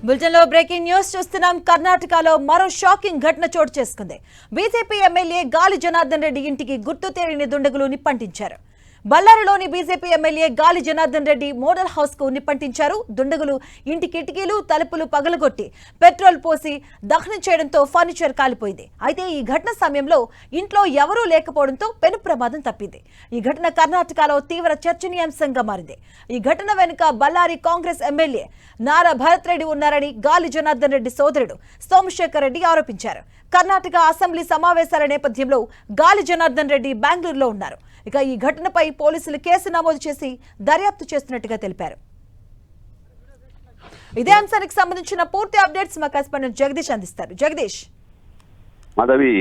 బులెటిన్లో breaking news చూస్తున్నాం. కర్ణాటకలో మరో షాకింగ్ ఘటన చోటు చేసుకుంది. బీజేపీ ఎమ్మెల్యే గాలి జనార్దన్ రెడ్డి ఇంటికి గుర్తు తెలియని దుండగులు నిప్పంటించారు. బళ్ళారిలోని బీజేపీ ఎమ్మెల్యే గాలి జనార్దన్ రెడ్డి మోడల్ హౌస్ కు నిప్పంటించారు. దుండగులు ఇంటి కిటికీలు తలుపులు పగలగొట్టి పెట్రోల్ పోసి దహనం చేయడంతో ఫర్నిచర్ కాలిపోయింది. అయితే ఈ ఘటన సమయంలో ఇంట్లో ఎవరూ లేకపోవడంతో పెను ప్రమాదం తప్పింది. ఈ ఘటన కర్ణాటకలో తీవ్ర చర్చనీయాంశంగా మారింది. ఈ ఘటన వెనుక బళ్ళారి కాంగ్రెస్ ఎమ్మెల్యే నారా భరత్ రెడ్డి ఉన్నారని గాలి జనార్దన్ రెడ్డి సోదరుడు సోమశేఖర్ రెడ్డి ఆరోపించారు. కర్ణాటక అసెంబ్లీ సమావేశాల నేపథ్యంలో గాలి జనార్దన్ రెడ్డి బెంగళూరులో ఉన్నారు. ఇక ఈ ఘటనపై పోలీసులు కేసు నమోదు చేసి దర్యాప్తు చేస్తున్నట్టుగా తెలిపారు. ఇదే అంశానికి సంబంధించిన పూర్తి అప్డేట్స్ మా కరెస్పాండెంట్ జగదీష్ అందిస్తారు. జగదీష్, మాధవి,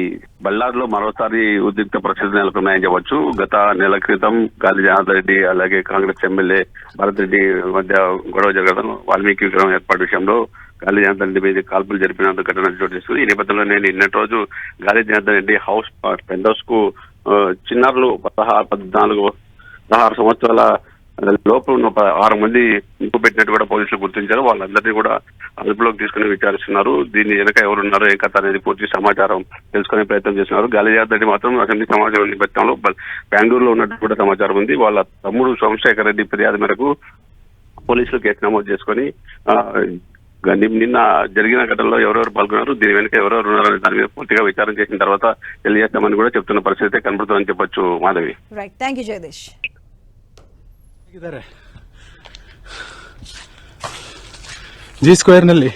బళ్ళారిలో మరోసారి ఉద్రిక్త పరిస్థితులు నెలకొన్నాయని చెప్పవచ్చు. గత నెల క్రితం గాలి జనార్దన్ రెడ్డి అలాగే కాంగ్రెస్ ఎమ్మెల్యే భరత్ రెడ్డి మధ్య గొడవ జరగడం, వాల్మీకి విగ్రహం ఏర్పాటు విషయంలో గాలి జనార్దన్ రెడ్డి మీద కాల్పులు జరిపిన ఘటన చోటు చేసుకుంది. ఈ నేపథ్యంలో నిన్నటి రోజు Gali Janardhan Reddy house penthouse కు చిన్నారులు 16 సంవత్సరాల లోపు ఉన్న 6 మంది ఇంపు పెట్టినట్టు కూడా పోలీసులు గుర్తించారు. వాళ్ళందరినీ కూడా అదుపులోకి తీసుకుని విచారిస్తున్నారు. దీని వెనక ఎవరున్నారో ఏ కథ అనేది పూర్తి సమాచారం తెలుసుకునే ప్రయత్నం చేస్తున్నారు. గాలి జనార్దన్ రెడ్డి మాత్రం అసెంబ్లీ సమాచారం నేపథ్యంలో బెంగళూరులో ఉన్నట్టు కూడా సమాచారం ఉంది. వాళ్ళ తమ్ముడు సోమశేఖర్ రెడ్డి ఫిర్యాదు మేరకు పోలీసులు కేసు నమోదు చేసుకుని నిన్న జరిగిన ఘటనలో ఎవరెవరు పాల్గొన్నారు, దీని వెనుక ఎవరెవరు ఉన్నారనే దాని మీద పూర్తిగా విచారణ చేసిన తర్వాత తెలియజేస్తామని కూడా చెప్తున్న పరిస్థితి కనబడుతుందని చెప్పొచ్చు. Madhavi, right, thank you Jagadish. G square ನಲ್ಲಿ